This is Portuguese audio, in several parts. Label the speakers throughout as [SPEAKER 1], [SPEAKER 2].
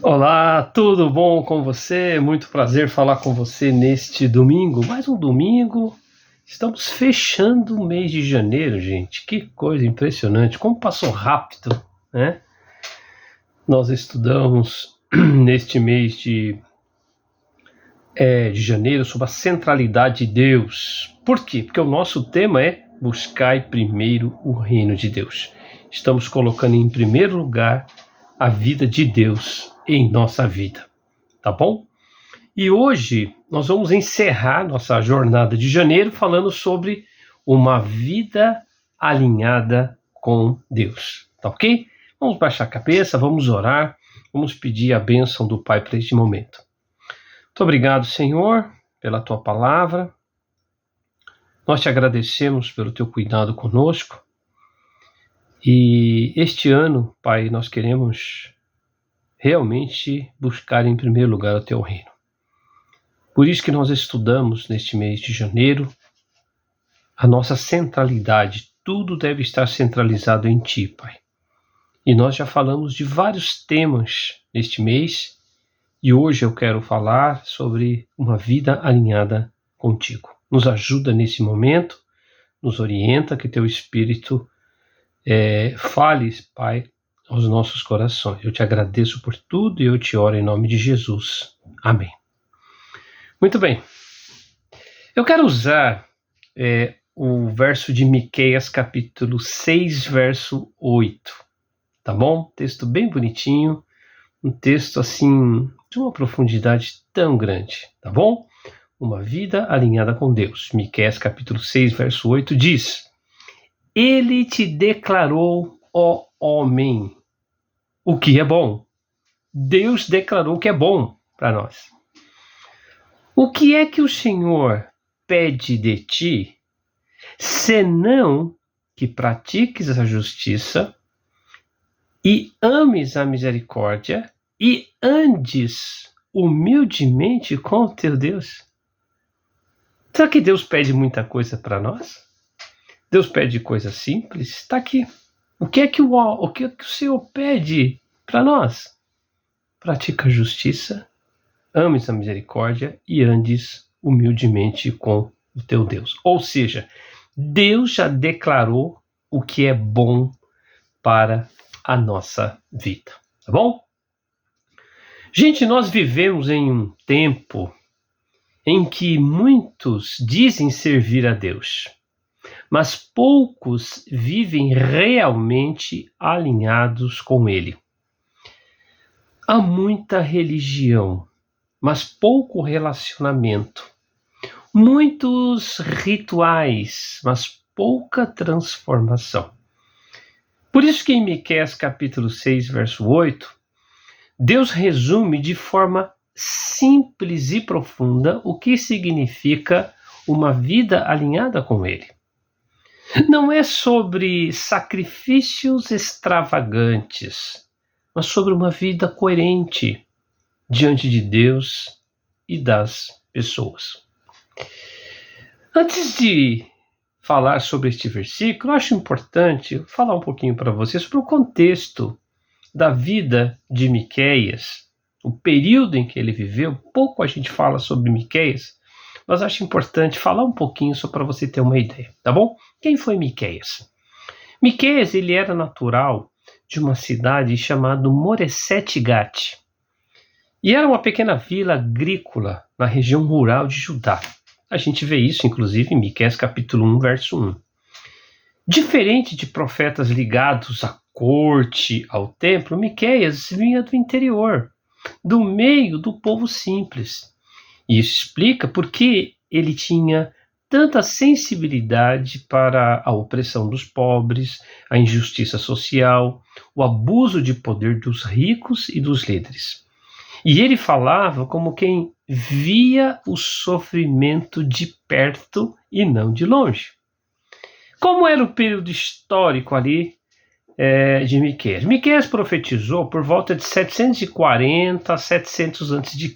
[SPEAKER 1] Olá, tudo bom com você? Muito prazer falar com você neste domingo. Mais um domingo. Estamos fechando o mês de janeiro, gente. Que coisa impressionante. Como passou rápido, né? Nós estudamos neste mês de janeiro sobre a centralidade de Deus. Por quê? Porque o nosso tema é buscai primeiro o reino de Deus. Estamos colocando em primeiro lugar a vida de Deus em nossa vida, tá bom? E hoje nós vamos encerrar nossa jornada de janeiro falando sobre uma vida alinhada com Deus, tá ok? Vamos baixar a cabeça, vamos orar, vamos pedir a bênção do Pai para este momento. Muito obrigado, Senhor, pela Tua palavra. Nós te agradecemos pelo Teu cuidado conosco. E este ano, Pai, nós queremos realmente buscar em primeiro lugar o Teu reino. Por isso que nós estudamos neste mês de janeiro a nossa centralidade. Tudo deve estar centralizado em Ti, Pai. E nós já falamos de vários temas neste mês e hoje eu quero falar sobre uma vida alinhada contigo. Nos ajuda nesse momento, nos orienta, que Teu Espírito fale, Pai, aos nossos corações. Eu te agradeço por tudo e eu te oro em nome de Jesus. Amém. Muito bem. Eu quero usar o verso de Miqueias, capítulo 6, verso 8. Tá bom? Texto bem bonitinho, um texto assim de uma profundidade tão grande, tá bom? Uma vida alinhada com Deus. Miqueias, capítulo 6, verso 8 diz: Ele te declarou, ó homem, o que é bom. Deus declarou o que é bom para nós. O que é que o Senhor pede de ti, senão que pratiques a justiça e ames a misericórdia e andes humildemente com o teu Deus? Será que Deus pede muita coisa para nós? Deus pede coisa simples? Está aqui. O que é que o Senhor pede para nós? Pratica a justiça, ames a misericórdia e andes humildemente com o teu Deus. Ou seja, Deus já declarou o que é bom para a nossa vida, tá bom? Gente, nós vivemos em um tempo em que muitos dizem servir a Deus, mas poucos vivem realmente alinhados com Ele. Há muita religião, mas pouco relacionamento. Muitos rituais, mas pouca transformação. Por isso que em Miqueias capítulo 6, verso 8, Deus resume de forma simples e profunda o que significa uma vida alinhada com Ele. Não é sobre sacrifícios extravagantes, mas sobre uma vida coerente diante de Deus e das pessoas. Antes de falar sobre este versículo, eu acho importante falar um pouquinho para vocês sobre o contexto da vida de Miqueias, o período em que ele viveu. Pouco a gente fala sobre Miqueias, mas acho importante falar um pouquinho só para você ter uma ideia, tá bom? Quem foi Miqueias? Miqueias, ele era natural de uma cidade chamada Moresete Gate, e era uma pequena vila agrícola na região rural de Judá. A gente vê isso, inclusive, em Miqueias capítulo 1, verso 1. Diferente de profetas ligados à corte, ao templo, Miqueias vinha do interior, do meio do povo simples. E isso explica por que ele tinha tanta sensibilidade para a opressão dos pobres, a injustiça social, o abuso de poder dos ricos e dos líderes. E ele falava como quem via o sofrimento de perto e não de longe. Como era o período histórico ali de Miqueias? Miqueias profetizou por volta de 740 a 700 a.C.,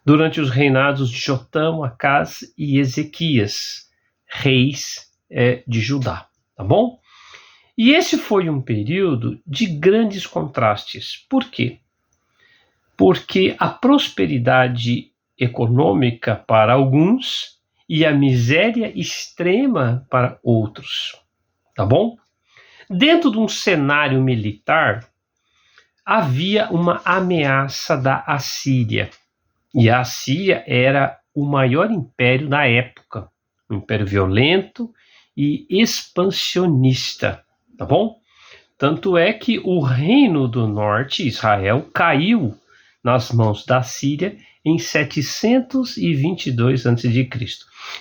[SPEAKER 1] durante os reinados de Jotão, Acaz e Ezequias, reis de Judá, tá bom? E esse foi um período de grandes contrastes. Por quê? porque a prosperidade econômica para alguns e a miséria extrema para outros, tá bom? Dentro de um cenário militar, havia uma ameaça da Assíria, e a Assíria era o maior império da época, um império violento e expansionista, tá bom? Tanto é que o Reino do Norte, Israel, caiu nas mãos da Síria em 722 a.C.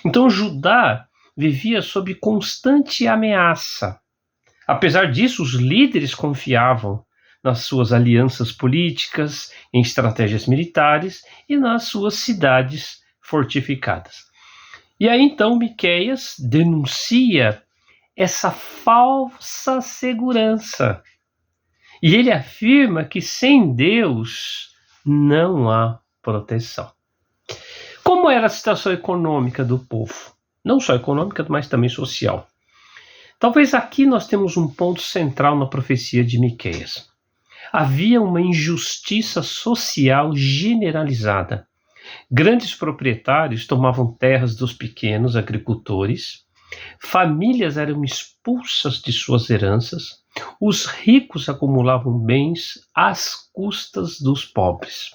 [SPEAKER 1] Então Judá vivia sob constante ameaça. Apesar disso, os líderes confiavam nas suas alianças políticas, em estratégias militares e nas suas cidades fortificadas. E aí então Miqueias denuncia essa falsa segurança. E ele afirma que sem Deus não há proteção. Como era a situação econômica do povo? Não só econômica, mas também social. Talvez aqui nós temos um ponto central na profecia de Miqueias. Havia uma injustiça social generalizada. Grandes proprietários tomavam terras dos pequenos agricultores, famílias eram expulsas de suas heranças, os ricos acumulavam bens às custas dos pobres.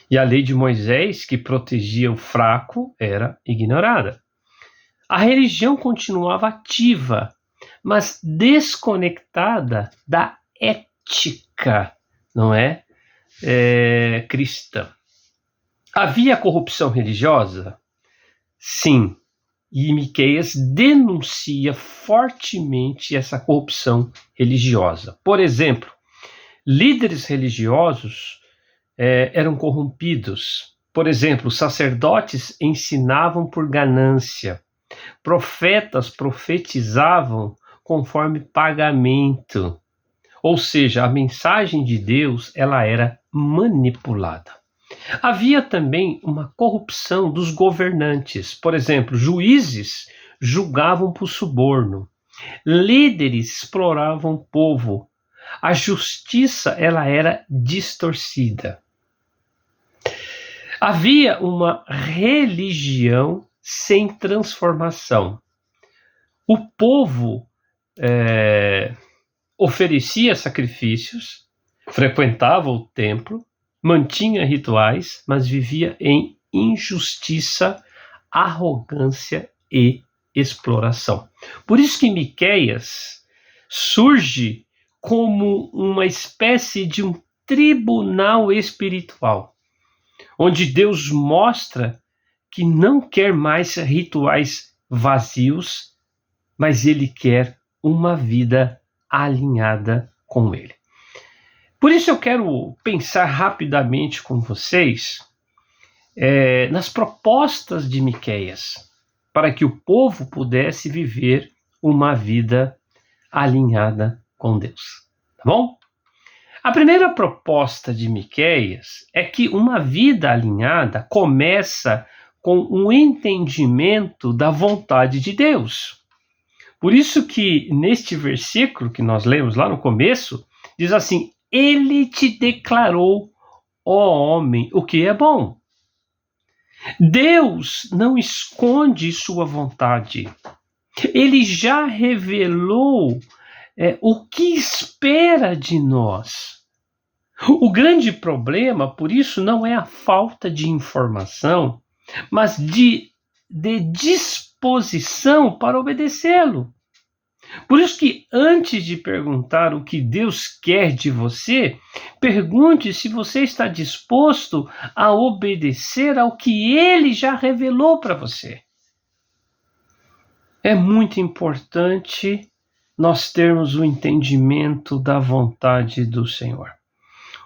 [SPEAKER 1] E a lei de Moisés, que protegia o fraco, era ignorada. A religião continuava ativa, mas desconectada da ética, não é? Cristã. Havia corrupção religiosa? Sim. E Miqueias denuncia fortemente essa corrupção religiosa. Por exemplo, líderes religiosos eram corrompidos. Por exemplo, sacerdotes ensinavam por ganância. Profetas profetizavam conforme pagamento. Ou seja, a mensagem de Deus ela era manipulada. Havia também uma corrupção dos governantes. Por exemplo, juízes julgavam por suborno. Líderes exploravam o povo. A justiça ela era distorcida. Havia uma religião sem transformação. O povo oferecia sacrifícios, frequentava o templo, mantinha rituais, mas vivia em injustiça, arrogância e exploração. Por isso que Miqueias surge como uma espécie de um tribunal espiritual, onde Deus mostra que não quer mais rituais vazios, mas Ele quer uma vida alinhada com Ele. Por isso eu quero pensar rapidamente com vocês nas propostas de Miqueias, para que o povo pudesse viver uma vida alinhada com Deus. Tá bom? A primeira proposta de Miqueias é que uma vida alinhada começa com um entendimento da vontade de Deus. Por isso que neste versículo que nós lemos lá no começo, diz assim: Ele te declarou, ó homem, o que é bom. Deus não esconde sua vontade. Ele já revelou o que espera de nós. O grande problema, por isso, não é a falta de informação, mas de disposição para obedecê-lo. Por isso que antes de perguntar o que Deus quer de você, pergunte se você está disposto a obedecer ao que Ele já revelou para você. É muito importante nós termos o entendimento da vontade do Senhor.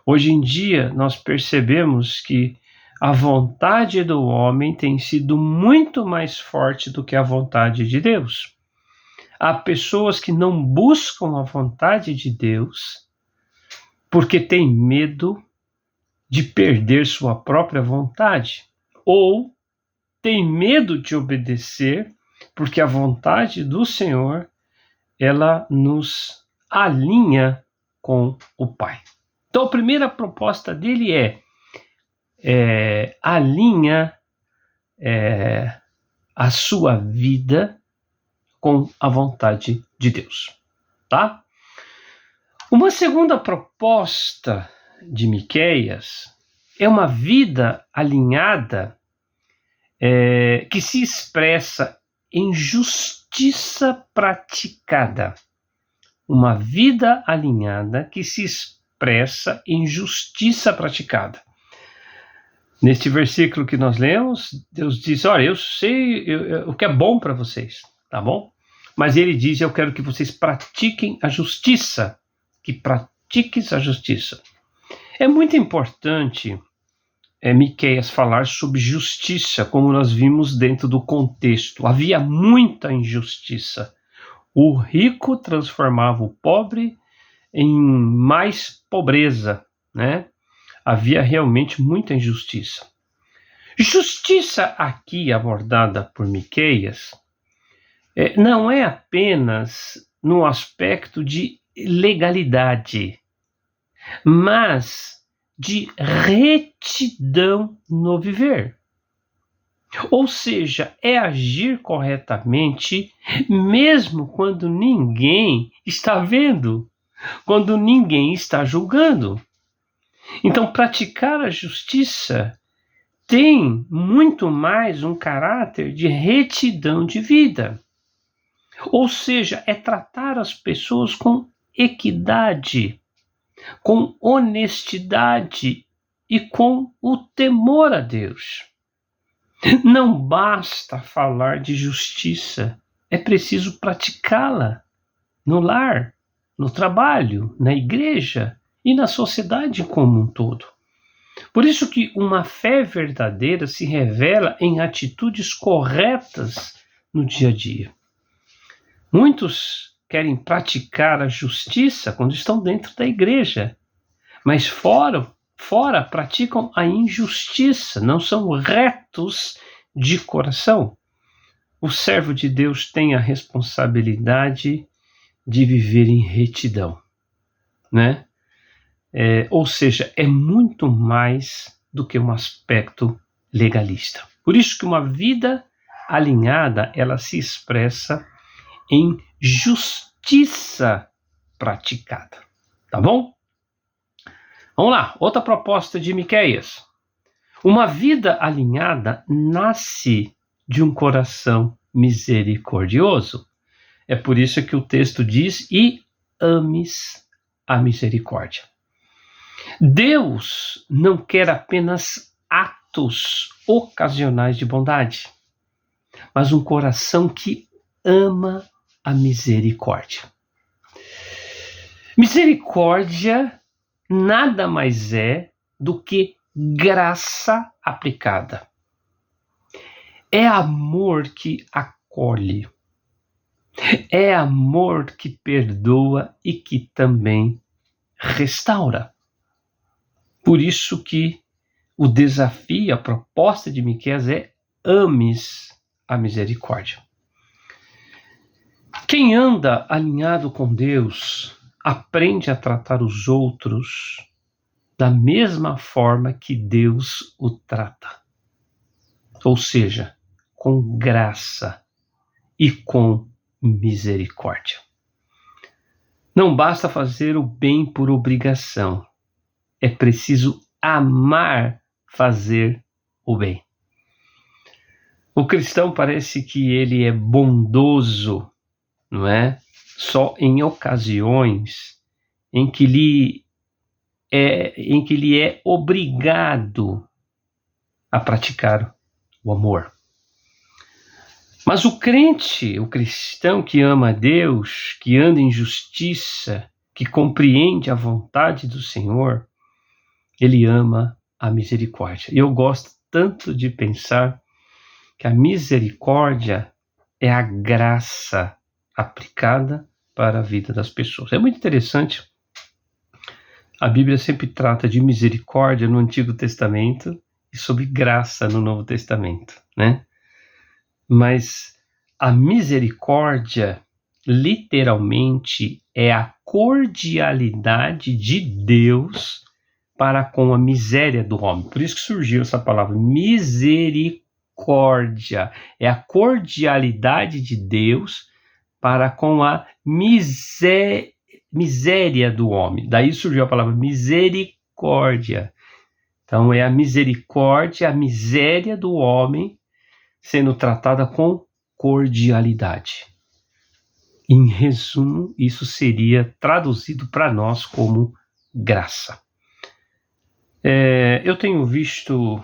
[SPEAKER 1] Hoje em dia, nós percebemos que a vontade do homem tem sido muito mais forte do que a vontade de Deus. Há pessoas que não buscam a vontade de Deus porque têm medo de perder sua própria vontade, ou têm medo de obedecer porque a vontade do Senhor ela nos alinha com o Pai. Então a primeira proposta dele é: alinha a sua vida com a vontade de Deus, tá? Uma segunda proposta de Miqueias é uma vida alinhada que se expressa em justiça praticada. Uma vida alinhada que se expressa em justiça praticada. Neste versículo que nós lemos, Deus diz, olha, eu sei o que é bom para vocês, tá bom? Mas ele diz, eu quero que vocês pratiquem a justiça, que pratiques a justiça. É muito importante Miqueias falar sobre justiça, como nós vimos dentro do contexto. Havia muita injustiça. O rico transformava o pobre em mais pobreza, né? Havia realmente muita injustiça. Justiça aqui abordada por Miqueias não é apenas no aspecto de legalidade, mas de retidão no viver. Ou seja, é agir corretamente mesmo quando ninguém está vendo, quando ninguém está julgando. Então, praticar a justiça tem muito mais um caráter de retidão de vida. Ou seja, é tratar as pessoas com equidade, com honestidade e com o temor a Deus. Não basta falar de justiça, é preciso praticá-la no lar, no trabalho, na igreja e na sociedade como um todo. Por isso que uma fé verdadeira se revela em atitudes corretas no dia a dia. Muitos querem praticar a justiça quando estão dentro da igreja, mas fora praticam a injustiça, não são retos de coração. O servo de Deus tem a responsabilidade de viver em retidão, né? Ou seja, é muito mais do que um aspecto legalista. Por isso que uma vida alinhada, ela se expressa em justiça praticada, tá bom? Vamos lá, outra proposta de Miqueias. Uma vida alinhada nasce de um coração misericordioso. É por isso que o texto diz, e ames a misericórdia. Deus não quer apenas atos ocasionais de bondade, mas um coração que ama a misericórdia. Misericórdia nada mais é do que graça aplicada. É amor que acolhe. É amor que perdoa e que também restaura. Por isso que o desafio, a proposta de Miqueias é ames a misericórdia. Quem anda alinhado com Deus aprende a tratar os outros da mesma forma que Deus o trata. Ou seja, com graça e com misericórdia. Não basta fazer o bem por obrigação. É preciso amar fazer o bem. O cristão parece que ele é bondoso, não é? Só em ocasiões em que ele é obrigado a praticar o amor. Mas o crente, o cristão que ama a Deus, que anda em justiça, que compreende a vontade do Senhor, ele ama a misericórdia. E eu gosto tanto de pensar que a misericórdia é a graça aplicada para a vida das pessoas. É muito interessante. A Bíblia sempre trata de misericórdia no Antigo Testamento e sobre graça no Novo Testamento, né? Mas a misericórdia, literalmente, é a cordialidade de Deus para com a miséria do homem. Por isso que surgiu essa palavra, misericórdia. É a cordialidade de Deus para com a miséria do homem. Daí surgiu a palavra misericórdia. Então é a misericórdia, a miséria do homem sendo tratada com cordialidade. Em resumo, isso seria traduzido para nós como graça. Eu tenho visto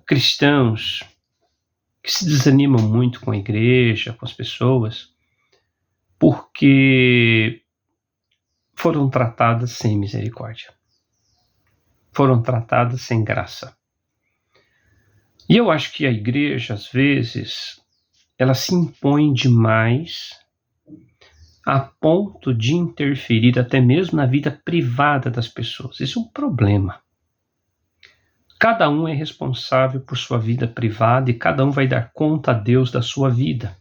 [SPEAKER 1] cristãos que se desanimam muito com a igreja, com as pessoas, porque foram tratadas sem misericórdia. Foram tratadas sem graça. E eu acho que a igreja, às vezes, ela se impõe demais a ponto de interferir até mesmo na vida privada das pessoas. Isso é um problema. Cada um é responsável por sua vida privada e cada um vai dar conta a Deus da sua vida.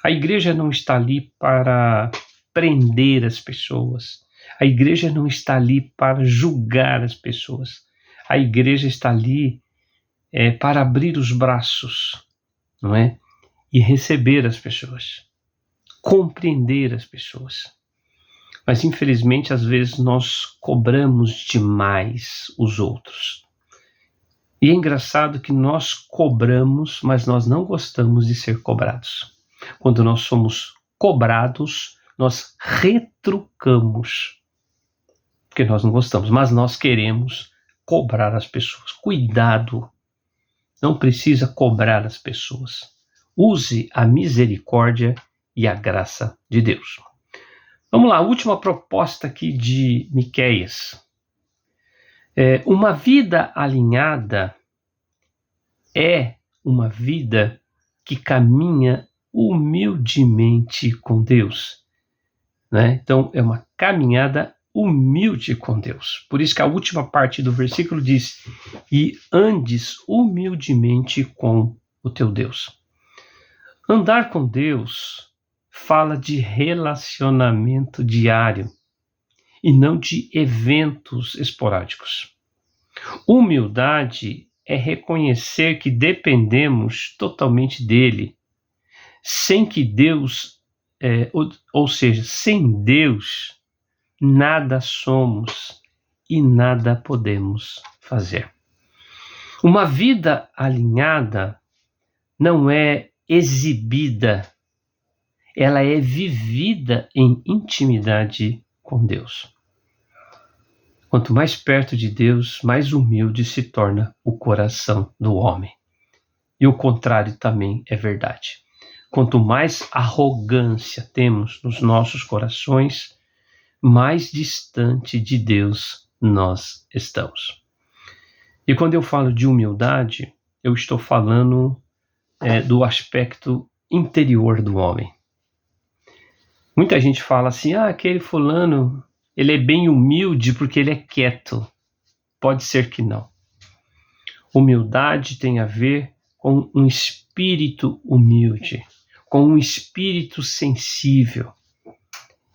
[SPEAKER 1] A igreja não está ali para prender as pessoas. A igreja não está ali para julgar as pessoas. A igreja está ali para abrir os braços, não é? E receber as pessoas, compreender as pessoas. Mas infelizmente às vezes nós cobramos demais os outros. E é engraçado que nós cobramos, mas nós não gostamos de ser cobrados. Quando nós somos cobrados, nós retrucamos, porque nós não gostamos, mas nós queremos cobrar as pessoas. Cuidado, não precisa cobrar as pessoas. Use a misericórdia e a graça de Deus. Vamos lá, a última proposta aqui de Miqueias. Uma vida alinhada é uma vida que caminha humildemente com Deus, né? Então, é uma caminhada humilde com Deus. Por isso que a última parte do versículo diz: e andes humildemente com o teu Deus. Andar com Deus fala de relacionamento diário e não de eventos esporádicos. Humildade é reconhecer que dependemos totalmente dele, sem que Deus, ou seja, sem Deus, nada somos e nada podemos fazer. Uma vida alinhada não é exibida, ela é vivida em intimidade com Deus. Quanto mais perto de Deus, mais humilde se torna o coração do homem. E o contrário também é verdade. Quanto mais arrogância temos nos nossos corações, mais distante de Deus nós estamos. E quando eu falo de humildade, eu estou falando do aspecto interior do homem. Muita gente fala assim, aquele fulano, ele é bem humilde porque ele é quieto. Pode ser que não. Humildade tem a ver com um espírito humilde, com um espírito sensível,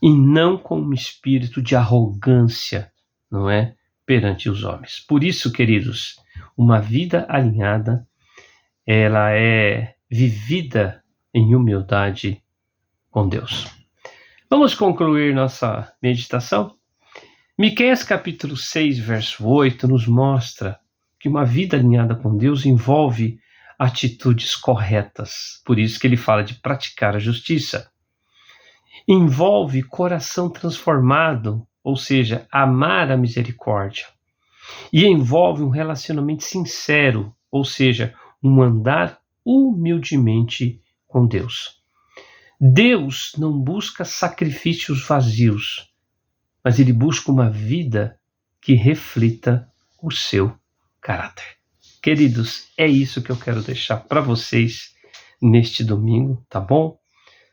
[SPEAKER 1] e não com um espírito de arrogância, não é? Perante os homens. Por isso, queridos, uma vida alinhada, ela é vivida em humildade com Deus. Vamos concluir nossa meditação? Miqueias capítulo 6, verso 8, nos mostra que uma vida alinhada com Deus envolve atitudes corretas. Por isso que ele fala de praticar a justiça. Envolve coração transformado, ou seja, amar a misericórdia. E envolve um relacionamento sincero, ou seja, um andar humildemente com Deus. Deus não busca sacrifícios vazios, mas ele busca uma vida que reflita o seu caráter. Queridos, é isso que eu quero deixar para vocês neste domingo, tá bom?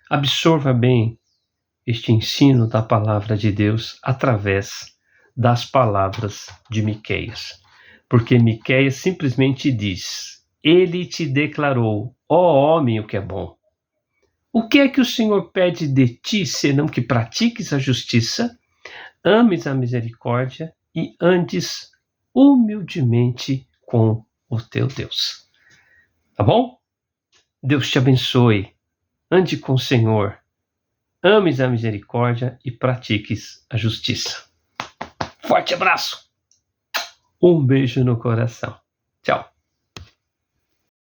[SPEAKER 1] Absorva bem este ensino da palavra de Deus através das palavras de Miqueias. Porque Miqueias simplesmente diz: ele te declarou, ó homem, o que é bom. O que é que o Senhor pede de ti, senão que pratiques a justiça, ames a misericórdia e andes humildemente com o teu Deus. Tá bom? Deus te abençoe. Ande com o Senhor. Ames a misericórdia e pratiques a justiça. Forte abraço. Um beijo no coração. Tchau.